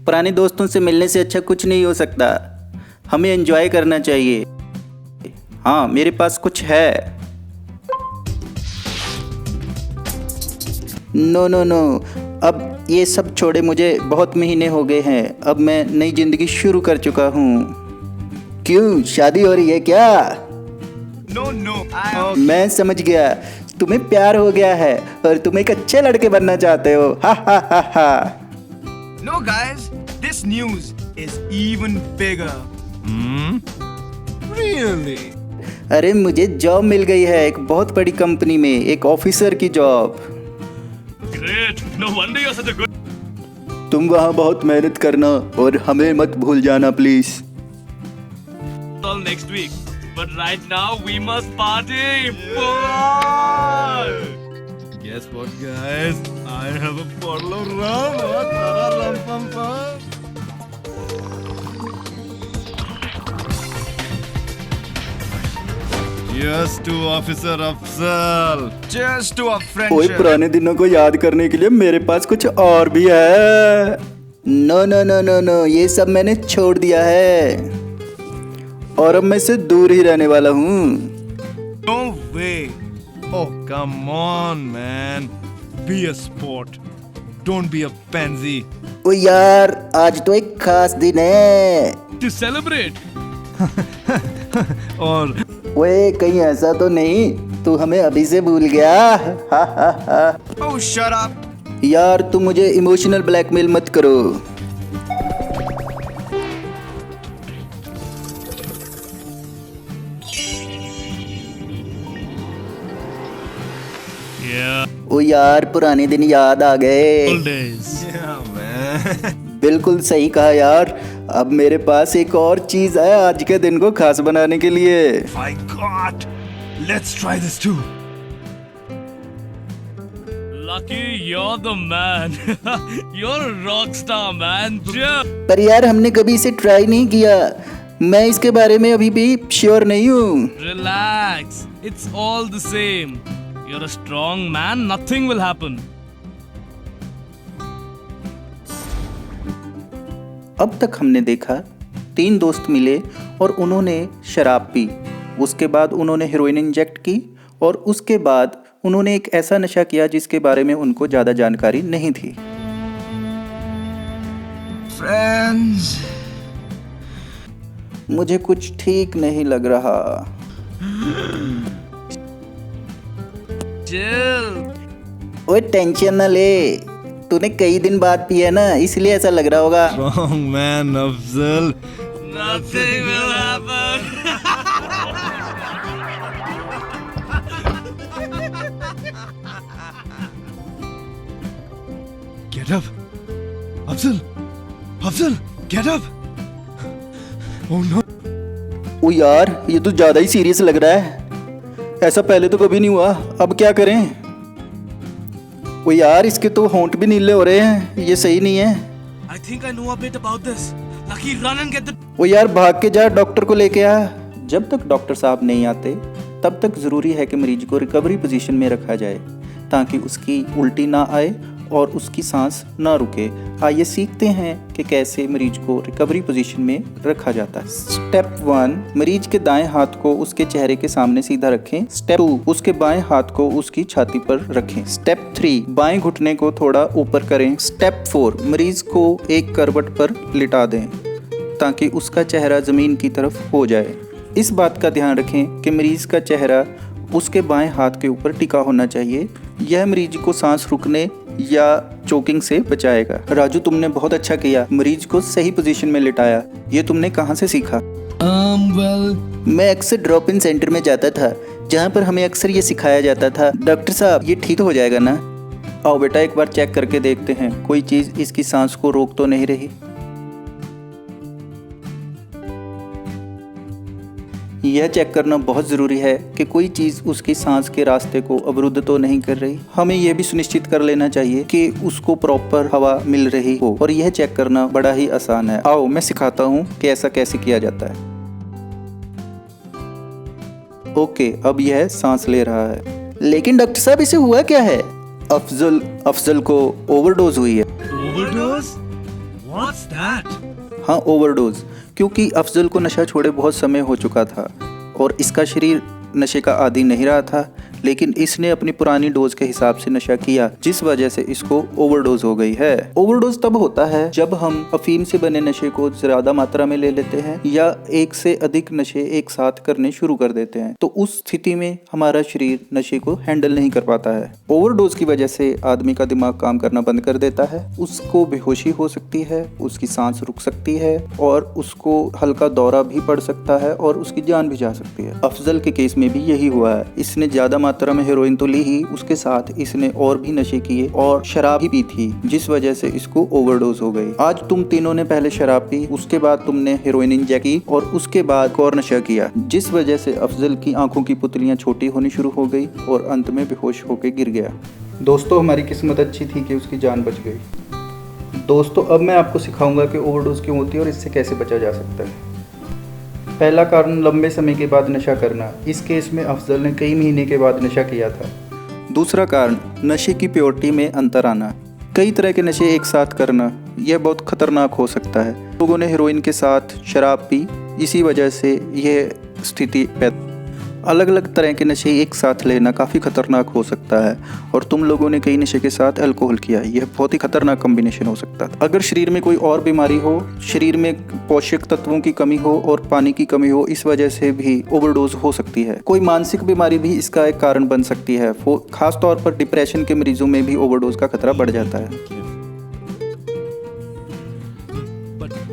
पुराने दोस्तों से मिलने से अच्छा कुछ नहीं हो सकता। हमें एंजॉय करना चाहिए। हाँ, मेरे पास कुछ है। नो नो नो, अब ये सब छोड़े, मुझे बहुत महीने हो गए हैं। अब मैं नई जिंदगी शुरू कर चुका हूँ। क्यों, शादी हो रही है क्या? नो मैं समझ गया, तुम्हें प्यार हो गया है और तुम एक अच्छे लड़के बनना चाहते हो। हा हा हा हा। No guys, this news is even bigger. Really? अरे मुझे जॉब मिल गई है एक बहुत बड़ी कंपनी में, एक ऑफिसर की job. Great, no wonder you are such a good. तुम वहाँ बहुत मेहनत करना और हमें मत भूल जाना please. Till next week. But right now we must party. Guess what, guys? I have a bottle of rum. Cheers to Officer Afzal. Cheers to our ओए, friendship. पुराने दिनों को याद करने के लिए मेरे पास कुछ और भी है। No no no no no, ये सब मैंने छोड़ दिया है और अब मैं इससे दूर ही रहने वाला हूँ। No way. Oh, come on, man. Be a sport. Don't be a pansy. ओ यार, आज तो एक खास दिन है। To celebrate. और ओए, कहीं ऐसा तो नहीं तू हमें अभी से भूल गया? हा हा हा। Oh, shut up. यार, तू मुझे इमोशनल ब्लैकमेल मत करो। Yeah. ओ यार, पुराने दिन याद आ गए। Old days. Yeah, man. बिल्कुल सही कहा यार। अब मेरे पास एक और चीज है आज के दिन को खास बनाने के लिए। My God. Let's try this too. Lucky, you're the man. You're a rock star, man. पर यार, हमने कभी इसे ट्राई नहीं किया। मैं इसके बारे में अभी भी श्योर नहीं हूँ। Relax. It's all the same. You're a strong man. Nothing will happen. अब तक हमने देखा 3 दोस्त मिले और उन्होंने शराब पी। उसके बाद उन्होंने हेरोइन इंजेक्ट की और उसके बाद उन्होंने एक ऐसा नशा किया जिसके बारे में उनको ज़्यादा जानकारी नहीं थी। Friends. मुझे कुछ ठीक नहीं लग रहा। Chill. ओए, टेंशन ना ले, तूने कई दिन बाद पिया ना, इसलिए ऐसा लग रहा होगा। Strong man, Afzal. Nothing will happen. Get up. Afzal. Afzal, get up. Oh no. ओ यार, ये तो ज़्यादा ही सीरियस लग रहा है। ऐसा पहले तो कभी नहीं हुआ। अब क्या करें? ओ यार, इसके तो होंठ भी नीले हो रहे हैं। ये सही नहीं है। I think I know a bit about this. Lucky, run and get the. ओ यार, भाग के जा, डॉक्टर को लेके आ। जब तक डॉक्टर साहब नहीं आते तब तक ज़रूरी है कि मरीज को रिकवरी पोजीशन में रखा जाए ताकि उसकी उल्टी ना आए और उसकी सांस ना रुके। आइए सीखते हैं कि कैसे मरीज को रिकवरी पोजीशन में रखा जाता है। स्टेप 1, मरीज के दाएं हाथ को उसके चेहरे के सामने सीधा रखें। स्टेप 2, उसके बाएं हाथ को उसकी छाती पर रखें। स्टेप 3, बाएं घुटने को थोड़ा ऊपर करें। स्टेप 4, मरीज को एक करवट पर लिटा दें ताकि उसका चेहरा ज़मीन की तरफ हो जाए। इस बात का ध्यान रखें कि मरीज का चेहरा उसके बाएं हाथ के ऊपर टिका होना चाहिए। यह मरीज को सांस रुकने या चोकिंग से बचाएगा। राजू, तुमने बहुत अच्छा किया, मरीज को सही पोजीशन में लिटाया। ये तुमने कहाँ से सीखा? मैं अक्सर ड्रॉप इन सेंटर में जाता था जहाँ पर हमें अक्सर ये सिखाया जाता था। डॉक्टर साहब, ये ठीक हो जाएगा ना? आओ बेटा, एक बार चेक करके देखते हैं कोई चीज़ इसकी सांस को रोक तो नहीं रही। यह चेक करना बहुत ज़रूरी है कि कोई चीज़ उसकी सांस के रास्ते को अवरुद्ध तो नहीं कर रही। हमें यह भी सुनिश्चित कर लेना चाहिए कि उसको प्रॉपर हवा मिल रही हो और यह चेक करना बड़ा ही आसान है। आओ मैं सिखाता हूँ कि ऐसा कैसे किया जाता है। ओके, अब यह सांस ले रहा है। लेकिन डॉक्टर साहब इसे हुआ क्या है? अफजल को ओवरडोज हुई है। Overdose? What's that? हाँ, ओवरडोज, क्योंकि अफजल को नशा छोड़े बहुत समय हो चुका था और इसका शरीर नशे का आदी नहीं रहा था, लेकिन इसने अपनी पुरानी डोज के हिसाब से नशा किया, जिस वजह से इसको ओवरडोज हो गई है। ओवरडोज तब होता है जब हम अफीम से बने नशे को ज्यादा मात्रा में ले लेते हैं या एक से अधिक नशे एक साथ करने शुरू कर देते हैं, तो उस स्थिति में हमारा शरीर नशे को हैंडल नहीं कर पाता है। ओवरडोज की वजह से आदमी का दिमाग काम करना बंद कर देता है, उसको बेहोशी हो सकती है, उसकी सांस रुक सकती है और उसको हल्का दौरा भी पड़ सकता है और उसकी जान भी जा सकती है। अफजल के केस में भी यही हुआ है। इसने ज्यादा मात्रा में हेरोइन तो ली ही, उसके साथ इसने और भी नशे किए और शराब भी पी थी, जिस वजह से इसको ओवरडोज हो गई। आज तुम तीनों ने पहले शराब पी, उसके बाद तुमने हेरोइन इंजेक्ट की और उसके बाद और नशा किया, जिस वजह से अफजल की आंखों की पुतलियां छोटी होनी शुरू हो गई और अंत में बेहोश होकर गिर गया। दोस्तों, हमारी किस्मत अच्छी थी कि उसकी जान बच गई। दोस्तों, अब मैं आपको सिखाऊंगा कि ओवरडोज क्यों होती है और इससे कैसे बचा जा सकता है। पहला कारण लंबे समय के बाद नशा करना। इस केस में अफजल ने कई महीने के बाद नशा किया था। दूसरा कारण, नशे की प्योरिटी में अंतर आना। कई तरह के नशे एक साथ करना, यह बहुत खतरनाक हो सकता है। लोगों ने हेरोइन के साथ शराब पी, इसी वजह से यह स्थिति पैदा। अलग अलग तरह के नशे एक साथ लेना काफ़ी खतरनाक हो सकता है और तुम लोगों ने कई नशे के साथ अल्कोहल किया, यह बहुत ही खतरनाक कॉम्बिनेशन हो सकता है। अगर शरीर में कोई और बीमारी हो, शरीर में पोषक तत्वों की कमी हो और पानी की कमी हो, इस वजह से भी ओवरडोज हो सकती है। कोई मानसिक बीमारी भी इसका एक कारण बन सकती है। खास तौर पर डिप्रेशन के मरीजों में भी ओवरडोज का खतरा बढ़ जाता है।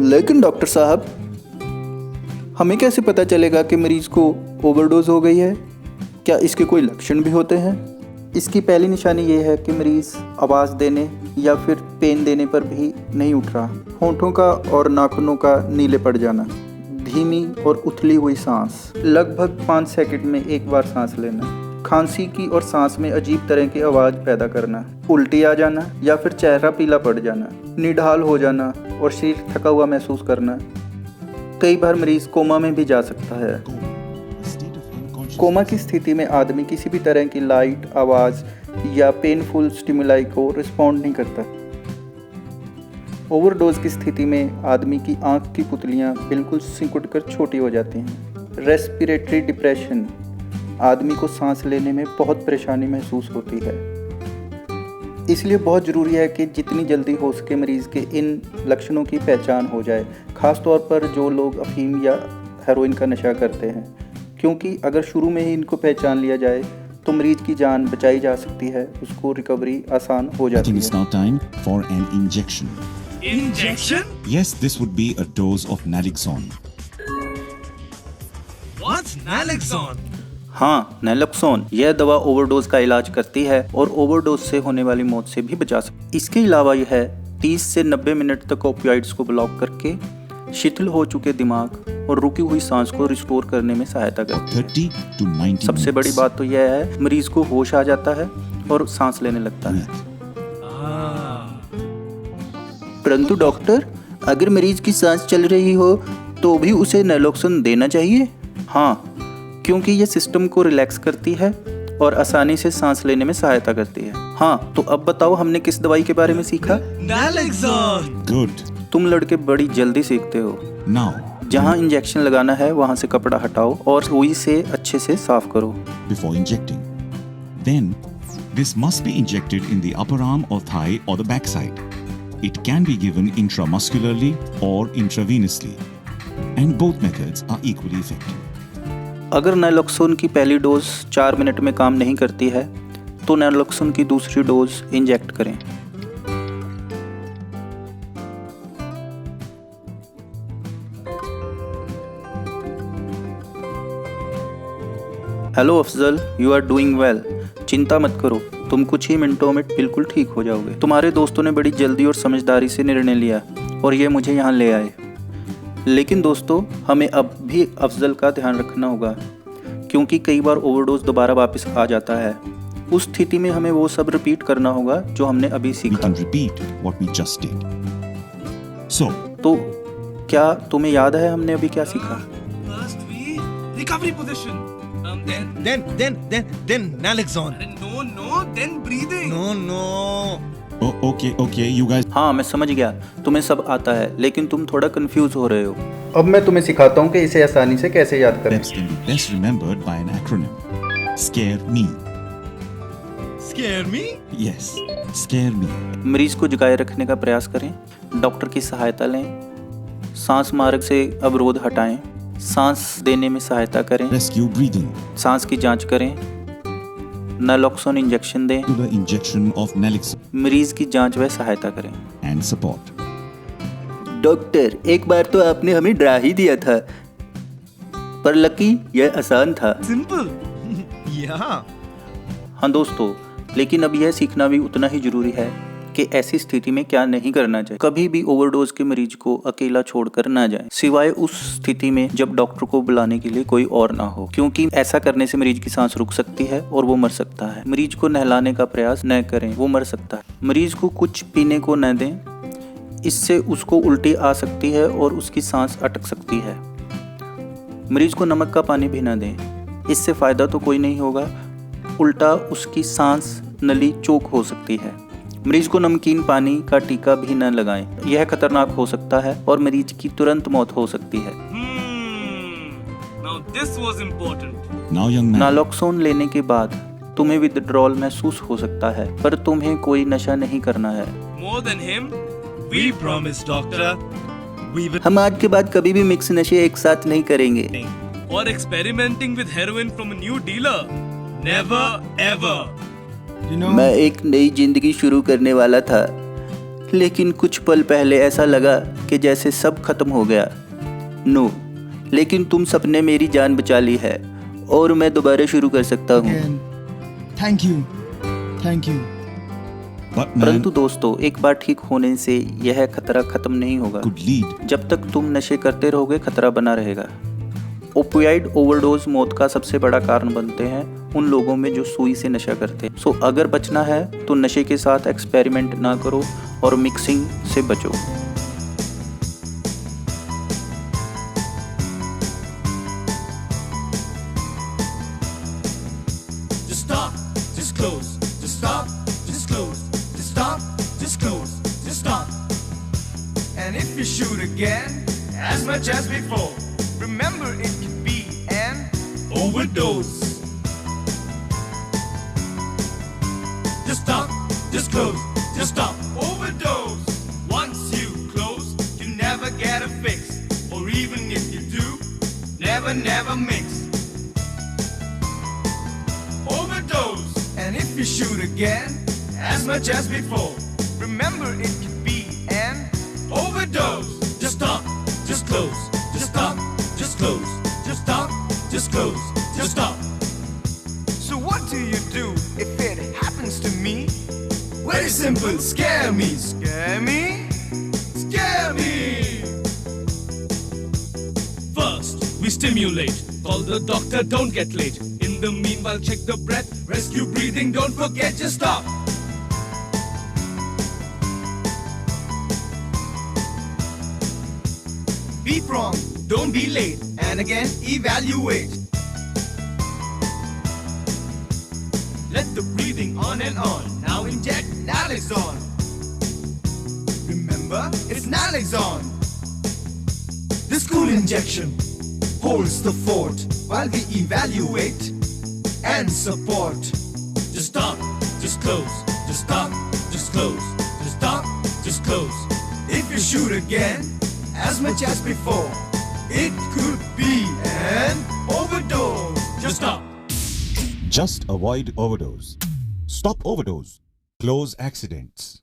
लेकिन डॉक्टर साहब, हमें कैसे पता चलेगा कि मरीज को ओवरडोज हो गई है? क्या इसके कोई लक्षण भी होते हैं? इसकी पहली निशानी ये है कि मरीज आवाज़ देने या फिर पेन देने पर भी नहीं उठ रहा, होंठों का और नाखूनों का नीले पड़ जाना, धीमी और उथली हुई सांस, लगभग 5 सेकंड में एक बार सांस लेना, खांसी की और सांस में अजीब तरह की आवाज़ पैदा करना, उल्टी आ जाना या फिर चेहरा पीला पड़ जाना, निढाल हो जाना और शरीर थका हुआ महसूस करना। कई बार मरीज कोमा में भी जा सकता है। कोमा की स्थिति में आदमी किसी भी तरह की लाइट, आवाज़ या पेनफुल स्टिमुलाई को रिस्पॉन्ड नहीं करता। ओवरडोज की स्थिति में आदमी की आंख की पुतलियां बिल्कुल सिकुड़ कर छोटी हो जाती हैं। रेस्पिरेटरी डिप्रेशन, आदमी को सांस लेने में बहुत परेशानी महसूस होती है। इसलिए बहुत ज़रूरी है कि जितनी जल्दी हो सके मरीज़ के इन लक्षणों की पहचान हो जाए, ख़ास तौर पर जो लोग अफीम या हेरोइन का नशा करते हैं, क्योंकि अगर शुरू में ही इनको पहचान लिया जाए तो मरीज की जान बचाई जा सकती है, उसको रिकवरी आसान हो जाती है। I think it's now time for an injection. Injection? Yes, this would be a dose of naloxone. What's naloxone? हाँ, नैलोक्सोन यह दवा ओवरडोज का इलाज करती है और ओवरडोज से होने वाली मौत से भी बचा सकती है। इसके अलावा यह 30 से 90 मिनट तक ओपियाइड्स को ब्लॉक करके शिथिल हो चुके दिमाग और रुकी हुई सांस को रिस्टोर करने में सहायता करती है। 30 to 90 सबसे बड़ी minutes. बात तो यह है, मरीज को होश आ जाता है और सांस लेने लगता है। परंतु डॉक्टर, अगर मरीज की सांस चल रही हो तो भी उसे नैलोक्सोन देना चाहिए? हाँ, क्योंकि यह सिस्टम को रिलैक्स करती है और आसानी से सांस लेने में सहायता करती है। हाँ, तो अब बताओ हमने किस दवाई के बारे में सीखा? Naloxone. Good. तुम लड़के बड़ी जल्दी सीखते हो। Now, जहाँ इंजेक्शन लगाना है वहाँ से कपड़ा हटाओ और सुई से अच्छे से साफ करो। before injecting. Then, this must be injected in the upper arm or thigh or the backside. It can be given intramuscularly or intravenously, and both methods are equally effective. अगर नैलोक्सोन की पहली डोज 4 मिनट में काम नहीं करती है तो naloxone की दूसरी डोज इंजेक्ट करें। Hello Afzal, you are doing well. चिंता मत करो, तुम कुछ ही मिनटों में बिल्कुल ठीक हो जाओगे। तुम्हारे दोस्तों ने बड़ी जल्दी और समझदारी से निर्णय लिया और ये मुझे यहाँ ले आए। लेकिन दोस्तों, हमें अब भी अफजल का ध्यान रखना होगा, क्योंकि कई बार ओवरडोज दोबारा वापस आ जाता है। उस स्थिति में हमें वो सब रिपीट करना होगा जो हमने अभी We सीखा। can repeat what we just did. So, तो क्या तुम्हें याद है हमने अभी क्या सीखा? First we recovery position. Then naloxone. No, then breathing. No. Oh, okay, you guys. हाँ मैं समझ गया, तुम्हें सब आता है लेकिन तुम थोड़ा कंफ्यूज हो रहे हो। अब मैं तुम्हें सिखाता हूँ कि इसे आसानी से कैसे याद करें। Steps can be best remembered by an acronym. Scare me. Scare me? Yes, scare me. मरीज को जगाए रखने का प्रयास करें, डॉक्टर की सहायता लें, सांस मार्ग से अवरोध हटाएं, सांस देने में सहायता करें, Rescue breathing. सांस की जांच करें, नैलोक्सोन इंजेक्शन दें, Regular injection of naloxone मरीज की जांच व सहायता करें। and support. डॉक्टर, एक बार तो आपने हमें डरा ही दिया था, पर लकी यह आसान था। Simple. Yeah. हाँ दोस्तों, लेकिन अब यह सीखना भी उतना ही जरूरी है कि ऐसी स्थिति में क्या नहीं करना चाहिए। कभी भी ओवरडोज के मरीज को अकेला छोड़कर ना जाएं, सिवाय उस स्थिति में जब डॉक्टर को बुलाने के लिए कोई और ना हो, क्योंकि ऐसा करने से मरीज की सांस रुक सकती है और वो मर सकता है। मरीज को नहलाने का प्रयास न करें, वो मर सकता है। मरीज को कुछ पीने को न दें, इससे उसको उल्टी आ सकती है और उसकी सांस अटक सकती है। मरीज को नमक का पानी भी न दें, इससे फायदा तो कोई नहीं होगा, उल्टा उसकी सांस नली चोक हो सकती है। मरीज को नमकीन पानी का टीका भी न लगाएं, यह खतरनाक हो सकता है और मरीज की तुरंत मौत हो सकती है। Now this was important. Now, young man. Naloxone लेने के बाद तुम्हें विथड्रॉल महसूस हो सकता है, पर तुम्हें कोई नशा नहीं करना है। More than him, We promise, doctor. We will. हम आज के बाद कभी भी मिक्स नशे एक साथ नहीं करेंगे। or experimenting with heroin from a new dealer. Never ever. You know. मैं एक नई जिंदगी शुरू करने वाला था, लेकिन कुछ पल पहले ऐसा लगा कि जैसे सब खत्म हो गया। नो, लेकिन तुम सबने मेरी जान बचा ली है और मैं दोबारा शुरू कर सकता हूँ। Again. Thank you. But man परंतु दोस्तों, एक बार ठीक होने से यह खतरा खत्म नहीं होगा। could lead जब तक तुम नशे करते रहोगे, खतरा बना रहेगा। ओपियाइड ओवरडोज मौत का सबसे बड़ा कारण बनते हैं उन लोगों में जो सुई से नशा करते हैं। सो अगर बचना है तो नशे के साथ एक्सपेरिमेंट ना करो और मिक्सिंग से बचो। Just stop, just close, just stop, just close, just stop, just close, just stop. And if you shoot again, as much as before, remember it could be an overdose. Just stop, just close, just stop. Overdose. Once you close, you never get a fix. Or even if you do, never mix. Overdose. And if you shoot again, as much as before, remember it could be an overdose. Just stop, just close, just stop, just close, just stop, just close, just stop. So what do you do if it happens to me? Very simple, scare me. Scare me? Scare me! First, we stimulate. Call the doctor, don't get late. In the meanwhile, check the breath. Rescue breathing, don't forget, just stop. Be prompt, don't be late. And again, evaluate. Let the breathing on and on. Now inject naloxone. Remember, it's naloxone. This cool injection holds the fort while we evaluate and support. Just stop, just close, just stop, just close, just stop, just close. If you shoot again, as much as before, it could be an overdose. Just stop. just avoid overdose. Stop overdose. Close accidents.